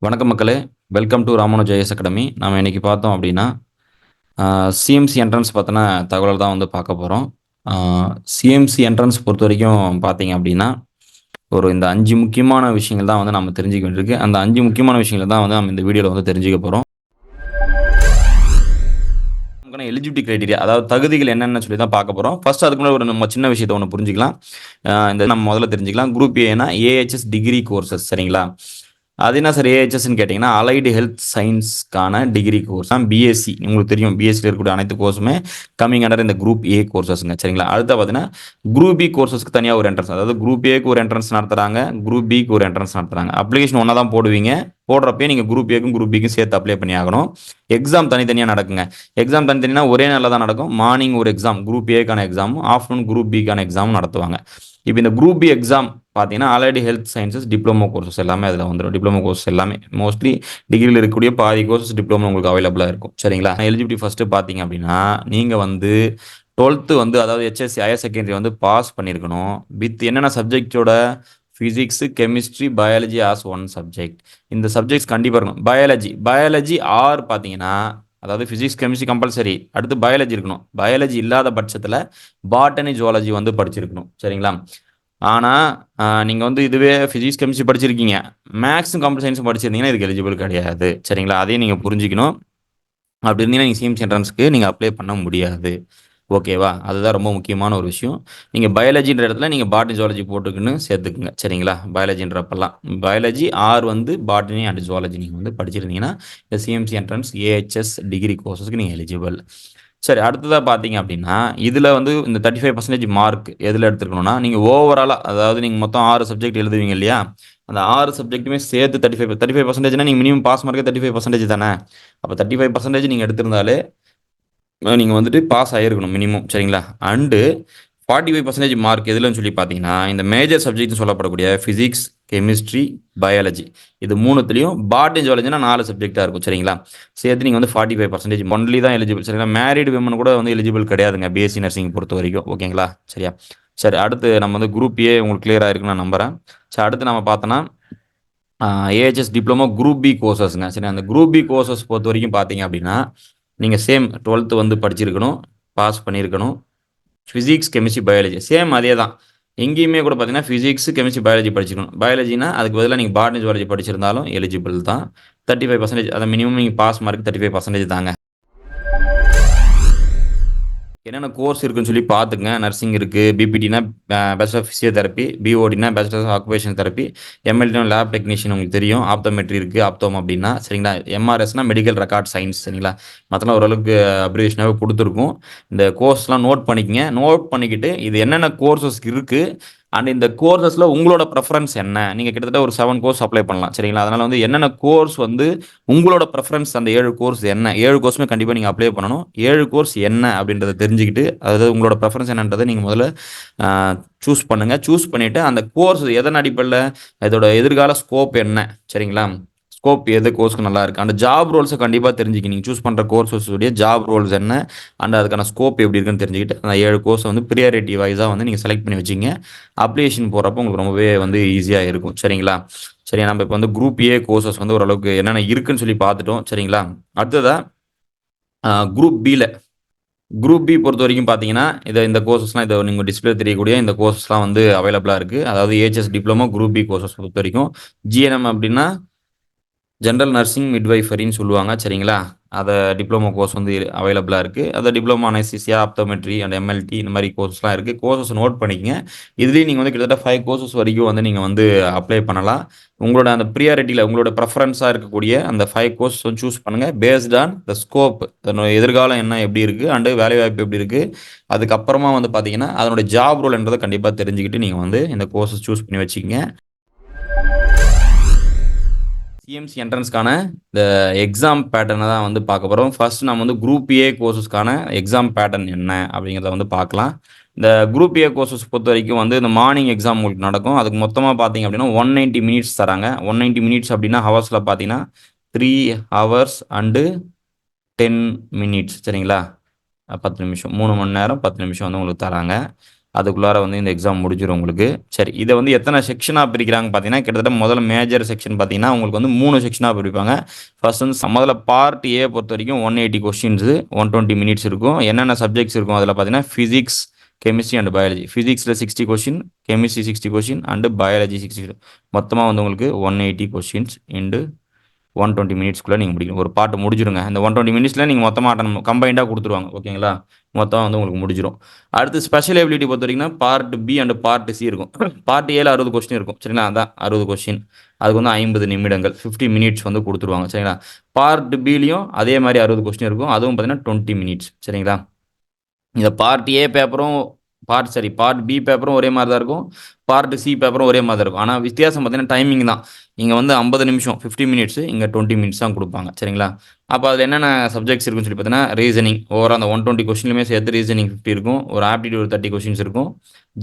வணக்கம் மக்களே. Welcome to Ramanuj IAS academy. நாம இன்னைக்கு பார்த்தோம் அப்படின்னா, சிஎம்சி என்ட்ரன்ஸ் பத்தின தகவல் தான் வந்து பார்க்க போறோம். சிஎம்சி என்ட்ரன்ஸ் பொறுத்தவரைக்கும் பார்த்தீங்க அப்படின்னா, இந்த 5 முக்கியமான விஷயங்கள் தான் வந்து நம்ம தெரிஞ்சுக்க வேண்டியிருக்கு. அந்த 5 முக்கியமான விஷயங்கள் தான் வந்து நம்ம இந்த வீடியோல வந்து தெரிஞ்சுக்க போறோம். நமக்கான எலிஜிபிலிட்டி கிரைட்டீரியா, அதாவது தகுதிகள் என்னன்னு சொல்லி தான் பார்க்க போறோம். ஃபர்ஸ்ட் அதுக்கு முன்னாடி நம்ம சின்ன விஷயத்த ஒண்ணு புரிஞ்சுக்கலாம். நம்ம முதல்ல தெரிஞ்சுக்கலாம். குரூப் ஏன்னா ஏஹெச்எஸ் டிகிரி கோர்சஸ், சரிங்களா? அது என்ன சார் ஏஹெச்எஸ்ன்னு கேட்டிங்கன்னா, அலைடு ஹெல்த் சயின்ஸ்க்கான டிகிரி கோர்ஸ் தான் பிஎஸ்சி. உங்களுக்கு தெரியும், பிஎஸ்சியில் இருக்கக்கூடிய அனைத்து கோர்ஸுமே கம்மிங் அண்டர் இந்த குரூப் ஏ கோர்சஸ்ங்க, சரிங்களா? அடுத்து பார்த்தீங்கன்னா, குரூப் பி கோர்சஸ்க்கு தனியாக ஒரு என்ட்ரன்ஸ், அதாவது குரூப் ஏக்கு ஒரு என்ட்ரன்ஸ் நடத்துறாங்க, குரூப் பிக்கு ஒரு என்ட்ரன்ஸ் நடத்துறாங்க. அப்ளிகேஷன் ஒன்றா தான் போடுவீங்க. போடுறப்பே நீங்கள் குரூப் ஏக்கும் குரூப் பிக்கும் சேர்த்து அப்ளை பண்ணி ஆகணும். எக்ஸாம் தனித்தனியாக நடக்குங்க. எக்ஸாம் தனித்தனியாக ஒரே நாளில் தான் நடக்கும். மார்னிங் ஒரு எக்ஸாம் குரூப் ஏக்கான எக்ஸாமும், ஆஃப்டர்நூன் குரூப் பிக்கான எக்ஸாமும் நடத்துவாங்க. இப்போ இந்த குரூப் பி எக்ஸாம் பார்த்தீங்கன்னா, allied health sciences diploma courses எல்லாமே அதில் வந்துடும். டிப்ளமோ கோர்ஸ் எல்லாமே மோஸ்ட்லி டிகிரியில் இருக்கக்கூடிய பாதி கோர்சஸ் டிப்ளமோ உங்களுக்கு அவைலபிளாக இருக்கும், சரிங்களா? எலிஜிபிலிட்டி ஃபஸ்ட்டு பார்த்தீங்க அப்படின்னா, நீங்கள் வந்து 12th வந்து, அதாவது ஹெச்எஸ்சி ஹையர் செகண்டரி வந்து பாஸ் பண்ணியிருக்கணும். வித் என்னென்ன சப்ஜெக்டோட? Physics, chemistry, biology as one subject. இந்த சப்ஜெக்ட்ஸ் கண்டிப்பாக இருக்கணும். பயாலஜி ஆர் பார்த்தீங்கன்னா, அதாவது ஃபிசிக்ஸ் கெமிஸ்ட்ரி கம்பல்சரி, அடுத்து பயாலஜி இருக்கணும். பயாலஜி இல்லாத பட்சத்தில் பாட்டனி ஜுவாலஜி வந்து படிச்சிருக்கணும், சரிங்களா? ஆனால் நீங்கள் வந்து இதுவே ஃபிசிக்ஸ் கெமிஸ்ட்ரி படிச்சிருக்கீங்க, மேக்ஸும் கம்ப்யூட்டர் சயின்ஸும் படிச்சிருந்தீங்கன்னா இதுக்கு எலிஜிபிள் கிடையாது, சரிங்களா? அதையும் நீங்கள் புரிஞ்சுக்கணும். அப்படி இருந்தீங்கன்னா நீங்கள் சிஎம்சி என்ட்ரன்ஸ்க்கு நீங்கள் அப்ளை பண்ண முடியாது, ஓகேவா? அதுதான் ரொம்ப முக்கியமான ஒரு விஷயம். நீங்கள் பயாலஜின்ற இடத்துல நீங்கள் பாட்னி ஜுவாலஜி போட்டுக்குன்னு சேர்த்துக்குங்க, சரிங்களா? பயாலஜின்றப்பெல்லாம் பயாலஜி ஆர் வந்து பாட்னி அண்ட் ஜுவாலஜி நீங்கள் வந்து படிச்சிருந்தீங்கன்னா இந்த சிஎம்சி என்ட்ரன்ஸ் ஏஹெச்எஸ் டிகிரி கோர்சஸ்க்கு நீங்கள் எலிஜிபிள். சரி, அடுத்ததாக பார்த்தீங்க அப்படின்னா, இதில் வந்து இந்த 35% மார்க் எதில் எடுத்துருக்கணும்னா, நீங்கள் ஓவராலாக, அதாவது நீங்கள் மொத்தம் 6 சப்ஜெக்ட் எழுதுவீங்க இல்லையா? அந்த 6 சப்ஜெக்ட்டுமே சேர்த்து 35% நீங்கள் மினிமம் பாஸ் மார்க்கே 35% தானே? அப்போ 35% நீங்கள் எடுத்திருந்தாலே நீங்கள் வந்துட்டு பாஸ் ஆகிருக்கணும் மினிமம், சரிங்களா? அண்டு 45% மார்க் எதுலன்னு சொல்லி பார்த்தீங்கன்னா, இந்த மேஜர் சப்ஜெக்ட்னு சொல்லப்படக்கூடிய ஃபிசிக்ஸ், கெமிஸ்ட்ரி, பயாலஜி, இது மூணுத்துலேயும் பாட்னி ஜுவாலஜினா 4 சப்ஜெக்டாக இருக்கும், சரிங்களா? சேர்த்து நீங்கள் வந்து 45% ஒன்லி தான் எலிஜிபிள், சரிங்களா? மேரிடு விமன் கூட வந்து எலிஜிபிள் கிடையாதுங்க பிஎஸ்சி நர்சிங் பொறுத்த வரைக்கும், ஓகேங்களா? சரியா? சரி, அடுத்து நம்ம வந்து குரூப் ஏ உங்களுக்கு கிளியராக இருக்குன்னு நான் நம்புகிறேன். சரி, அடுத்து நம்ம பார்த்தோன்னா ஏஹெச்எஸ் டிப்ளமோ குரூப் பி கோர்சஸ்ங்க, சரி. அந்த குரூப் பி கோர்சஸ் பொறுத்த வரைக்கும் பார்த்தீங்க அப்படின்னா, நீங்கள் சேம் 12th வந்து படிச்சிருக்கணும், பாஸ் பண்ணியிருக்கணும். ஃபிசிக்ஸ் கெமிஸ்ட்ரி பயாலஜி சேம் அதே தான். எங்கேயுமே கூட பார்த்தீங்கன்னா ஃபிசிக்ஸ் கெமிஸ்ட்ரி பயாலஜி படிச்சிருக்கணும். பயாலஜினா அதுக்கு பதிலாக நீங்கள் பாட்னி ஜுவாலஜி படிச்சிருந்தாலும் எலிஜிபிள் தான். 35% அதை மினிமம் நீங்கள் பாஸ் மார்க் 35% தாங்க. என்னென்ன கோர்ஸ் இருக்குன்னு சொல்லி பார்த்துங்க. நர்சிங் இருக்குது, பிபிடினா பேச்சுலர் ஆஃப் ஃபிசியோதெரப்பி, பிஓடினா பேச்சுலர் ஆஃப் ஆக்குபேஷன் தெரப்பி, எம்எல்டினா லேப் டெக்னீஷியன் உங்களுக்கு தெரியும், ஆப்தோமெட்ரி இருக்குது, ஆப்தோம் அப்படின்னா, சரிங்களா? எம்ஆர்எஸ்னா மெடிக்கல் ரெக்கார்ட் சயின்ஸ், சரிங்களா? மற்றலாம் ஓரளவுக்கு அப்ரிவேஷனாகவே கொடுத்துருக்கும். இந்த கோர்ஸ்லாம் நோட் பண்ணிக்கங்க. நோட் பண்ணிக்கிட்டு இது என்னென்ன கோர்சஸ் இருக்குது அண்ட் இந்த கோர்சஸில் உங்களோட ப்ரெஃபரன்ஸ் என்ன? நீங்கள் கிட்டத்தட்ட ஒரு 7 கோர்ஸ் அப்ளை பண்ணலாம், சரிங்களா? அதனால் வந்து என்னென்ன கோர்ஸ் வந்து உங்களோட ப்ரெஃபரன்ஸ், அந்த 7 கோர்ஸ் என்ன? 7 கோர்ஸுமே கண்டிப்பாக நீங்கள் அப்ளை பண்ணணும். 7 கோர்ஸ் என்ன அப்படின்றத தெரிஞ்சுக்கிட்டு, அதாவது உங்களோட ப்ரெஃபரன்ஸ் என்னன்றதை நீங்கள் முதல்ல சூஸ் பண்ணுங்கள். சூஸ் பண்ணிவிட்டு அந்த கோர்ஸ் எதன் அடிப்படையில், இதோட எதிர்கால ஸ்கோப் என்ன, சரிங்களா? ஸ்கோப் எது கோர்ஸ்க்கு நல்லா இருக்குது, அந்த ஜாப் ரோல்ஸை கண்டிப்பாக தெரிஞ்சுக்கி நீங்கள் சூஸ் பண்ணுற கோர்ஸஸுடைய ஜாப் ரோல்ஸ் என்ன அண்ட் அதுக்கான ஸ்கோப் எப்படி இருக்குன்னு தெரிஞ்சுக்கிட்டு அந்த 7 கோர்ஸை வந்து ப்ரியாரிட்டி வைஸாக வந்து நீங்கள் செலக்ட் பண்ணி வச்சிங்க. அப்ளிகேஷன் போகிறப்போ உங்களுக்கு ரொம்பவே வந்து ஈஸியாக இருக்கும், சரிங்களா? சரி, நம்ம இப்போ வந்து குரூப் ஏ கோர்சஸ் வந்து ஓரளவுக்கு என்னென்ன இருக்குன்னு சொல்லி பார்த்துட்டோம், சரிங்களா? அடுத்ததாக குரூப் பி பொறுத்த வரைக்கும் பார்த்தீங்கன்னா, இந்த கோர்சஸ்லாம் நீங்கள் டிஸ்பிளே தெரியக்கூடிய இந்த கோர்சஸ்லாம் வந்து அவைலபிளாக இருக்குது. அதாவது AHS diploma group B courses பொறுத்த வரைக்கும் ஜிஎன்எம் அப்படின்னா ஜென்ரல் நர்சிங் மிட்வைஃபரின்னு சொல்லுவாங்க, சரிங்களா? அதை டிப்ளமோ கோர்ஸ் வந்து அவைலபிளாக இருக்குது. அதை diploma anaesthesia, optometry and MLD இந்த மாதிரி கோர்ஸ்லாம் இருக்குது. கோர்சஸ் நோட் பண்ணிக்கங்க. இதுலேயும் நீங்கள் வந்து கிட்டத்தட்ட 5 கோர்சஸ் வரைக்கும் வந்து நீங்கள் வந்து அப்ளை பண்ணலாம். உங்களோட அந்த ப்ரியாரிட்டியில் உங்களோட ப்ரெஃபரன்ஸாக இருக்கக்கூடிய அந்த 5 கோர்ஸ் வந்து சூஸ் பண்ணுங்கள். பேஸ்ட் ஆன் த ஸ்கோப், அதனோட எதிர்காலம் என்ன எப்படி இருக்குது அண்டு வேலைவாய்ப்பு எப்படி இருக்குது, அதுக்கப்புறமா வந்து பார்த்தீங்கன்னா அதனுடைய ஜாப் ரோல் என்றதை கண்டிப்பாக தெரிஞ்சுக்கிட்டு நீங்கள் வந்து இந்த கோர்ஸஸ் சூஸ் பண்ணி வச்சுக்கங்க. சிஎம்சி என்ட்ரன்ஸ்க்கான இந்த எக்ஸாம் பேட்டர்னை தான் வந்து பார்க்க போகிறோம். ஃபர்ஸ்ட் நம்ம வந்து குரூப் ஏ கோர்சஸ்க்கான எக்ஸாம் பேட்டர்ன் என்ன அப்படிங்கிறத வந்து பார்க்கலாம். இந்த குரூப் ஏ கோர்சஸ் பொறுத்த வரைக்கும் வந்து இந்த மார்னிங் எக்ஸாம் உங்களுக்கு நடக்கும். அதுக்கு மொத்தமாக பார்த்தீங்க அப்படின்னா 190 மினிட்ஸ் தராங்க. 190 மினிட்ஸ் அப்படின்னா ஹவர்ஸில் பார்த்தீங்கன்னா 3 ஹவர்ஸ் அண்டு 10 மினிட்ஸ், சரிங்களா? 10 நிமிஷம், 3 மணி நேரம் 10 நிமிஷம் வந்து உங்களுக்கு தராங்க. அதுக்குள்ளார வந்து இந்த எக்ஸாம் முடிஞ்சிடும் உங்களுக்கு. சரி, இதை வந்து எத்தனை செக்ஷனாக பிரிக்கிறாங்க பார்த்தீங்கன்னா, கிட்டத்தட்ட முதல்ல மேஜர் செக்ஷன் பார்த்தீங்கன்னா உங்களுக்கு வந்து 3 செக்ஷனாக பிரிப்பாங்க. ஃபர்ஸ்ட் வந்து முதல்ல பார்ட் ஏ பொறுத்த வரைக்கும் 180 கொஸ்டின்ஸு 120 மினிட்ஸ் இருக்கும். என்னென்ன சப்ஜெக்ட்ஸ் இருக்கும் அதில் பார்த்தீங்கன்னா ஃபிசிக்ஸ், கெமிஸ்ட்ரி அண்ட் பயாலஜி. ஃபிசிக்ஸில் 60 question, chemistry 60 question and biology 60. மொத்தமாக வந்து உங்களுக்கு 180 கொஸ்டின்ஸ் இண்டு 120 மினிட்ஸ்க்குள்ளே நீங்கள் முடிக்கணும். ஒரு பாட்டு முடிஞ்சிடுங்க. இந்த 120 மினிட்ஸில் நீங்கள் மொத்தமாக அட்டன் கம்பைண்டாக கொடுத்துருவாங்க. ஓகேங்களா? மொத்தம் வந்து உங்களுக்கு முடிஞ்சிடும். அடுத்து ஸ்பெஷல் எபிலிட்டி பொறுத்த வரைக்கும் part B and part C இருக்கும். பார்ட் ஏல 60 கொஸ்டின் இருக்கும். சரிங்களா? அதான் 60 கொஸ்டின். அதுக்கு வந்து 50 நிமிடங்கள் 50 மினிட்ஸ் வந்து கொடுத்துருவாங்க. சரிங்களா? பார்ட் பிலையும் அதே மாதிரி 60 கொஸ்டின் இருக்கும். அதுவும் பார்த்தீங்கன்னா 20 மினிட்ஸ். சரிங்களா? இந்த பார்ட் ஏ பேப்பரும் பார்ட் பி பேப்பரும் ஒரே மாதிரி தான் இருக்கும். பார்ட் சி பேப்பரும் ஒரே மாதிரி தான் இருக்கும். ஆனால் வித்தியாசம் பார்த்தீங்கன்னா டைமிங் தான். இங்கே வந்து 50 நிமிஷம் 50 மினிட்ஸ், இங்கே 20 மினிட்ஸ் தான் கொடுப்பாங்க. சரிங்களா? அப்போ அதில் என்னென்ன சப்ஜெக்ட்ஸ் இருக்குன்னு சொல்லி பார்த்தீங்கன்னா ரீசனிங் ஓவராக அந்த 120 கொஸ்டின்லுமே சேர்த்து ரீசனிங் 50 இருக்கும். ஒரு ஆப்டிடியூட் 30 கொஸ்டின்ஸ் இருக்கும்.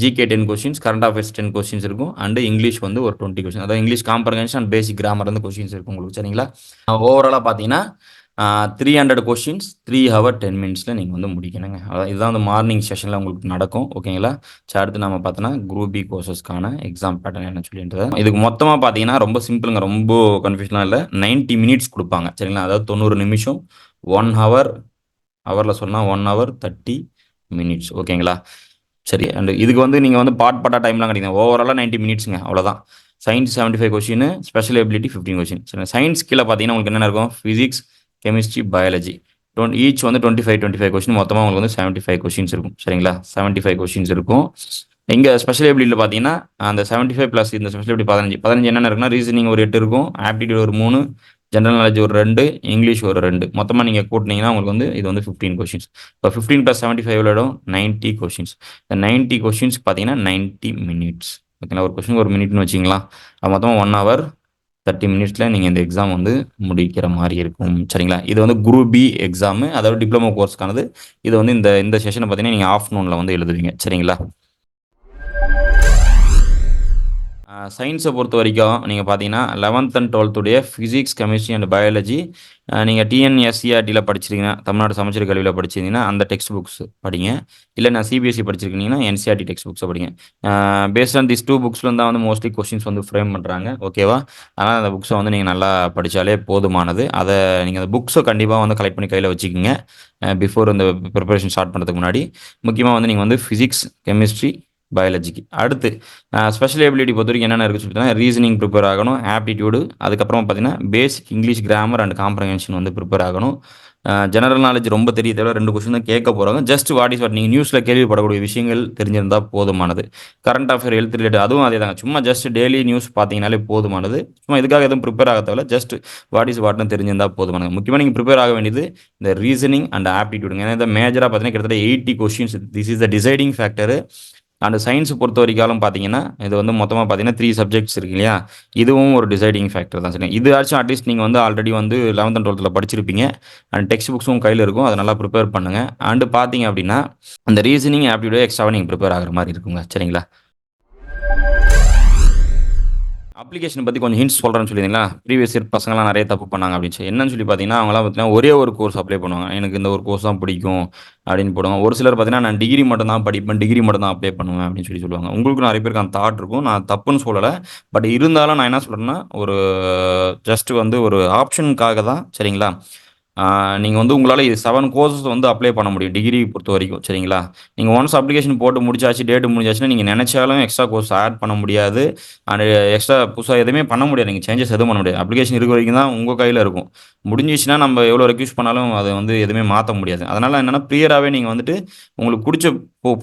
GK 10 questions, current affairs 10 questions இருக்கும். அண்ட் இங்கிலீஷ் வந்து ஒரு 20 கொஸ்டின். அதாவது English comprehension and basic grammar வந்து கொஸ்டின்ஸ் இருக்கும் உங்களுக்கு. சரிங்களா? ஓவராலாக பார்த்தீங்கன்னா 300 கொஸ்டின்ஸ் 3 ஹவர் 10 மினிட்ஸில் நீங்கள் வந்து முடிக்கணுங்க. அதான் இதுதான் அந்த மார்னிங் செஷனில் உங்களுக்கு நடக்கும். ஓகேங்களா? சரி, அடுத்து நம்ம பார்த்தோன்னா குரூப் பி கோர்சஸ்க்கான எக்ஸாம் பேட்டர்ன் என்ன சொல்லின்றது. இதுக்கு மொத்தமாக பார்த்தீங்கன்னா ரொம்ப சிம்பிளுங்க, ரொம்ப கன்ஃபியூஷனாக இல்லை. 90 மினிட்ஸ் கொடுப்பாங்க. சரிங்களா? அதாவது 90 நிமிஷம் 1 ஹவர், ஹவரில் சொன்னால் 1 ஹவர் 30 மினிட்ஸ். ஓகேங்களா? சரி, அண்ட் இதுக்கு வந்து நீங்கள் வந்து பார்ட்டாக டைம்லாம் கிடைக்கும். ஓவராலாக 90 மினிட்ஸுங்க, அவ்வளோதான். Science 75 question, special ability 15 question. சரி, சயின்ஸ் கீழே பார்த்தீங்கன்னா உங்களுக்கு என்னென்ன இருக்கும்? ஃபிசிக்ஸ், கெமிஸ்ட்ரி, பயாலஜி ஈச் வந்து 25 கொஸ்டின். மொத்தமாக உங்களுக்கு வந்து 75 கொஸ்டின்ஸ் இருக்கும். சரிங்களா? 75 கொஸ்டின்ஸ் இருக்கும். இங்கே ஸ்பெஷல் எபிலிட்டியில் பார்த்தீங்கன்னா அந்த 75 ப்ளஸ் இந்த ஸ்பெஷல் எபிலிட்டி 15 என்னென்ன இருக்குன்னா ரீசனிங் ஒரு 8 இருக்கும், ஆப்டிடியூட் ஒரு 3, ஜென்ரல் நாலேஜ் ஒரு 2, இங்கிலீஷ் ஒரு 2. மொத்தமாக நீங்கள் கூட்டினீங்கன்னா உங்களுக்கு வந்து இது வந்து 15 கொஸ்டின்ஸ். இப்போ 15 + 75 எவ்வளோ? 90 கொஸ்டின்ஸ். இந்த 90 கொஸ்டின்ஸ் பார்த்தீங்கன்னா 90 மினிட்ஸ். ஓகேங்களா? ஒரு கொஸ்டின் ஒரு மினிட்னு வச்சிங்களா? அது மொத்தமாக 1 ஹவர் 30 மினிட்ஸில் நீங்கள் இந்த எக்ஸாம் வந்து முடிக்கிற மாதிரி இருக்கும். சரிங்களா? இது வந்து குரூப் பி எக்ஸாமு, அதாவது டிப்ளமோ கோர்ஸ்க்கானது. இது வந்து இந்த செஷனை பார்த்தீங்கன்னா நீங்கள் ஆஃப்டர்நூனில் வந்து எழுதுவீங்க. சரிங்களா? சயின்ஸை பொறுத்த வரைக்கும் நீங்கள் பார்த்தீங்கன்னா 11th அண்ட் 12th உடைய ஃபிசிக்ஸ், கெமிஸ்ட்ரி அண்ட் பயாலஜி நீங்கள் டிஎன்எஸ்சிஆர்டியில் படிச்சிருக்கீங்கன்னா, தமிழ்நாடு சமச்சீர் கல்வியில் படிச்சிருந்தீங்கன்னா அந்த டெக்ஸ்ட் புக்ஸ் படிங்க. இல்லை நான் சிபிஎஸ்சி படிச்சிருக்கீங்கன்னா என்சிஆர்டி டெக்ஸ்ட் புக்ஸை படிங்க. பேஸ்ட் ஆன் திஸ் 2 புக்ஸில் தான் வந்து மோஸ்ட்லி கொஸ்டின்ஸ் வந்து ஃப்ரேம் பண்ணுறாங்க. ஓகேவா? அதனால் அந்த புக்ஸை வந்து நீங்கள் நல்லா படித்தாலே போதுமானது. அதை நீங்கள் அந்த புக்ஸை கண்டிப்பாக வந்து கலெக்ட் பண்ணி கையில் வச்சுக்கோங்க பிஃபோர் இந்த ப்ரிப்பரேஷன் ஸ்டார்ட் பண்ணுறதுக்கு முன்னாடி. முக்கியமாக வந்து நீங்கள் வந்து ஃபிசிக்ஸ், கெமிஸ்ட்ரி, பயாலஜிக்கு அடுத்து ஸ்பெஷல் எபிலிட்டி பொறுத்த வரைக்கும் என்னென்ன இருக்குது சொல்லிட்டுனா ரீசனிங் ப்ரிப்பேர் ஆகணும், ஆப்டிடியூடு, அதுக்கப்புறம் பார்த்தீங்கன்னா பேசிக் இங்கிலீஷ் கிராமர் அண்ட் காம்ப்ரஹென்ஷன் வந்து ப்ரிப்பேர் ஆகணும். ஜெனரல் நாலேஜ் ரொம்ப தெரிய தேவை, 2 கொஸ்டின் தான் கேட்க போகிறாங்க. ஜஸ்ட் வாட் இஸ் வாட் நீங்கள் நியூஸில் கேள்விப்படக்கூடிய விஷயங்கள் தெரிஞ்சிருந்தால் போதுமானது. கரண்ட் அஃபேர், ஹெல்த் ரிலேட்டட் அதுவும் அதே தாங்க. சும்மா ஜஸ்ட் டெய்லி நியூஸ் பார்த்தீங்கனாலே போதுமானது. சும்மா இதுக்காக எதுவும் ப்ரிப்பேர் ஆக தேவை, ஜஸ்ட் வாட் இஸ் வாட்னு தெரிஞ்சிருந்தால் போதுமானது. முக்கியமாக நீங்கள் ப்ரிப்பேர் ஆக வேண்டியது இந்த ரீசனிங் அண்ட் ஆப்டிடியூடுங்க. ஏன்னா இந்த மேஜராக பார்த்தீங்கன்னா கிட்டத்தட்ட 80 questions. This is the deciding factor. And science பொறுத்த வரைக்கும் பார்த்தீங்கன்னா இது வந்து மொத்தமாக பார்த்தீங்கன்னா 3 சப்ஜெக்ட்ஸ் இருக்கு இல்லையா? இதுவும் ஒரு டிசைடிங் ஃபேக்டர் தான். சரி, இது ஆச்சும் அட்லீஸ்ட் நீங்கள் வந்து ஆல்ரெடி வந்து 11th and 12th படிச்சிருப்பீங்க. அண்ட் டெக்ஸ்ட் புக்ஸும் கையில் இருக்கும், அதை நல்லா ப்ரிப்பேர் பண்ணுங்கள். அண்டு பார்த்தீங்க அப்படின்னா அந்த ரீசனிங் ஆப்டிடியூட் எக்ஸ்ட்ராவாக நீங்கள் ப்ரிப்பேர் ஆகிற மாதிரி இருக்குங்க. சரிங்களா? அப்ளிகேஷன் பற்றி கொஞ்சம் ஹிண்ட்ஸ் சொல்கிறேன்னு சொல்லியிருந்தீங்களா? ப்ரீவியஸ் இயர் பசங்களாம் நிறைய தப்பு பண்ணாங்க அப்படின்னு சொல்லி. என்னன்னு சொல்லி பார்த்தீங்கன்னா அவங்களாம் பார்த்தீங்கன்னா ஒரே ஒரு கோர்ஸ் அப்ளை பண்ணுவாங்க. எனக்கு இந்த ஒரு கோர்ஸ் தான் பிடிக்கும் அப்படின்னு போடுவாங்க. ஒரு சிலர் பார்த்தீங்கன்னா நான் டிகிரி மட்டும் தான் படிப்பேன், டிகிரி மட்டும் தான் அப்ளை பண்ணுவேன் அப்படின்னு சொல்லி சொல்லுவாங்க. உங்களுக்கு நிறைய பேருக்கு அந்த தாட் இருக்கும். நான் தப்புன்னு சொல்லலை. பட் இருந்தாலும் நான் என்ன சொல்கிறேன்னா ஒரு ஜஸ்ட் வந்து ஒரு ஆப்ஷனுக்காக தான். சரிங்களா? நீங்கள் வந்து உங்களால் 7 கோர்சஸ் வந்து அப்ளை பண்ண முடியும் டிகிரி பொறுத்த வரைக்கும். சரிங்களா? நீங்கள் ஒன்ஸ் அப்ளிகேஷன் போட்டு முடிச்சாச்சு, டேட்டு முடிஞ்சாச்சுன்னா நீங்கள் நினச்சாலும் எக்ஸ்ட்ரா கோர்ஸ் ஆட் பண்ண முடியாது. அண்ட் எக்ஸ்ட்ரா புதுசாக எதுவுமே பண்ண முடியாது. நீங்கள் சேஞ்சஸ் எதுவும் பண்ண முடியாது. அப்ளிகேஷன் இருக்க வரைக்கும் தான் உங்கள் கையில் இருக்கும். முடிஞ்சிச்சுன்னா நம்ம எவ்வளோ ரெக்யூஸ் பண்ணாலும் அதை வந்து எதுவுமே மாற்ற முடியாது. அதனால் என்னென்னா ப்ரியராகவே நீங்கள் வந்துட்டு உங்களுக்கு பிடிச்ச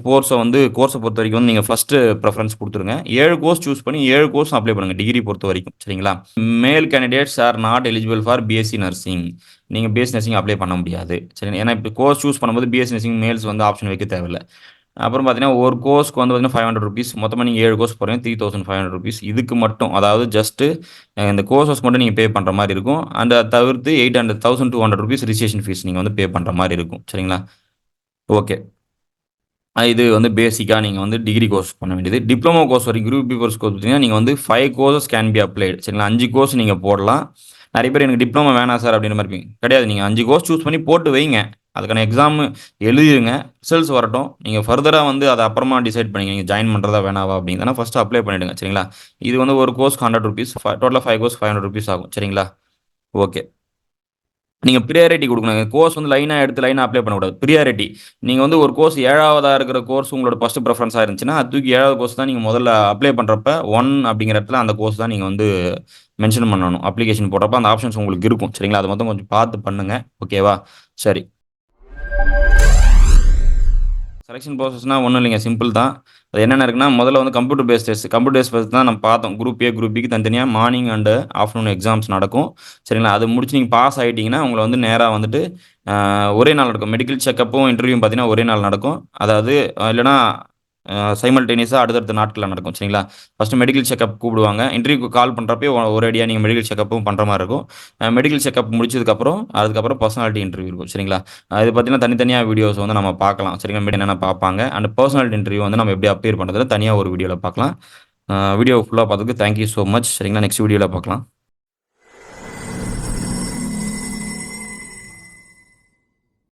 கோர்ஸை பொறுத்த வரைக்கும் வந்து நீங்கள் ஃபஸ்ட்டு ப்ரெஃபரன்ஸ் கொடுத்துருங்க. 7 கோர்ஸ் சூஸ் பண்ணி 7 கோர்ஸ் அப்ளை பண்ணுங்கள் டிகிரி பொறுத்த வரைக்கும். சரிங்களா? மேல் candidates R not eligible for BSc nursing. நீங்கள் பிஎஸ்சி நர்சிங் அப்ளை பண்ண முடியாது. சரி, ஏன்னா இப்போ கோர்ஸ் சூஸ் பண்ணும்போது பிஎஸ்சி நர்சிங் மேல்ஸ் வந்து ஆப்ஷன் வைக்க தேவையில்லை. அப்புறம் பார்த்தீங்கன்னா ஒரு கோர்ஸ்க்கு வந்து பார்த்தீங்கன்னா ₹500. மொத்தமாக நீங்கள் 7 கோர்ஸ் போகிறீங்க, ₹3500. இதுக்கு மட்டும், அதாவது ஜஸ்ட்டு இந்த கோர்சஸ் மட்டும் நீங்கள் பே பண்ணுற மாதிரி இருக்கும். அண்ட் அதை தவிர்த்து ₹1200 ரிஜிஸ்ட்ரேஷன் ஃபீஸ் நீங்கள் வந்து பே பண்ணுற மாதிரி இருக்கும். சரிங்களா? ஓகே, இது வந்து பேசிக்காக நீங்கள் வந்து டிகிரி கோர்ஸ் பண்ண வேண்டியது. டிப்ளமோ கோர்ஸ் வரைக்கும் குரூப் பி கோர்ஸ் பார்த்தீங்கன்னா நீங்கள் வந்து 5 கோர்சஸ் கேன் பி அப்ளைடு. சரிங்களா? 5 கோர்ஸ் நீங்கள் போடலாம். நிறைய பேர் எனக்கு டிப்ளமோ வேணாம் சார் அப்படின்ற மாதிரி இருப்பீங்க. கிடையாது, நீங்கள் 5 கோர்ஸ் சூஸ் பண்ணி போட்டு வைங்க. அதுக்கான எக்ஸாம் எழுதிருங்க. ரிசல்ட்ஸ் வரட்டும். நீங்கள் ஃபர்தராக வந்து அதை அப்புறமா டிசைட் பண்ணிங்க, நீங்கள் ஜாயின் பண்ணுறதா வேணாவா அப்படிங்கிறத ஃபஸ்ட்டு அப்ளை பண்ணிவிடுங்க. சரிங்களா? இது வந்து ஒரு கோர்ஸ்க்கு ₹100, டோட்டலாக 5 கோர்ஸ் ₹500 ஆகும். சரிங்களா? ஓகே. நீங்க பிரியாரிட்டி குடுக்கணும். கோர்ஸ் வந்து லைனா எடுத்து லைனா அப்ளை பண்ணக்கூடாது. பிரியாரிட்டி. நீங்க வந்து ஒரு கோர்ஸ் 7வதா இருக்கிற கோர்ஸ் உங்களோட ஃபர்ஸ்ட் பிரெஃபரன்ஸா இருந்துச்சுன்னா, அது தூக்கி 7வது கோர்ஸ் தான் நீங்க முதல்ல அப்ளை பண்றப்ப 1 அப்படிங்கிற இடத்துல அந்த கோர்ஸ் தான் நீங்க வந்து மென்ஷன் பண்ணணும். அப்ளிகேஷன் போடுறப்ப அந்த ஆப்ஷன்ஸ் உங்களுக்கு இருக்கும். சரிங்களா? அத மட்டும் கொஞ்சம் பார்த்து பண்ணுங்க. ஓகேவா? சரி. செலக்ஷன் ப்ராசஸ்னா ஒன்றும் இல்லைங்க. சிம்பிள் தான். அது என்னென்ன இருக்குன்னா, முதல்ல வந்து computer based test. Computer based test தான் நம்ம பார்த்தோம். குரூப் ஏ, குரூப் பிக்கு தனித்தனியா மார்னிங் அண்ட் ஆஃப்டர்நூன் எக்ஸாம்ஸ் நடக்கும். சரிங்களா? அது முடிச்சு நீங்க பாஸ் ஆயிட்டீங்கன்னா, உங்கள வந்து நேரா வந்துட்டு ஒரே நாள் நடக்கும். மெடிக்கல் செக்கப்பும், இன்டர்வியூவும் பார்த்தீங்கன்னா, ஒரே நாள் நடக்கும். அதாவது இல்லன்னா சைமல்டேனியஸா அடுத்தடுத்த நாட்கள்ல நடக்கும். சரிங்களா? ஃபர்ஸ்ட் மெடிக்கல் செக்கப் கூப்பிடுவாங்க. இன்டர்வியூக்கு கால் பண்றப்பயே ஒரேடியா நீங்க மெடிக்கல் செக்கப்பும் பண்ற மாரி இருக்கும். மெடிக்கல் செக்கப் முடிச்சதுக்கப்புறம், அதுக்கப்புறம் பர்சனாலிட்டி இன்டர்வியூ இருக்கும். சரிங்களா? இது பார்த்தீங்கன்னா, தனித்தனியா வீடியோஸ் வந்து நம்ம பார்க்கலாம். சரிங்களா? என்னென்ன பார்ப்பாங்க. அண்ட் பர்சனாலிட்டி இன்டர்வியூ வந்து நம்ம எப்படி அப்பியர் பண்றதுன்னு தனியா ஒரு வீடியோல பார்க்கலாம். வீடியோ ஃபுல்லா பார்த்ததுக்கு தேங்க் யூ சோ மச். சரிங்களா? நெக்ஸ்ட் வீடியோல பார்க்கலாம்.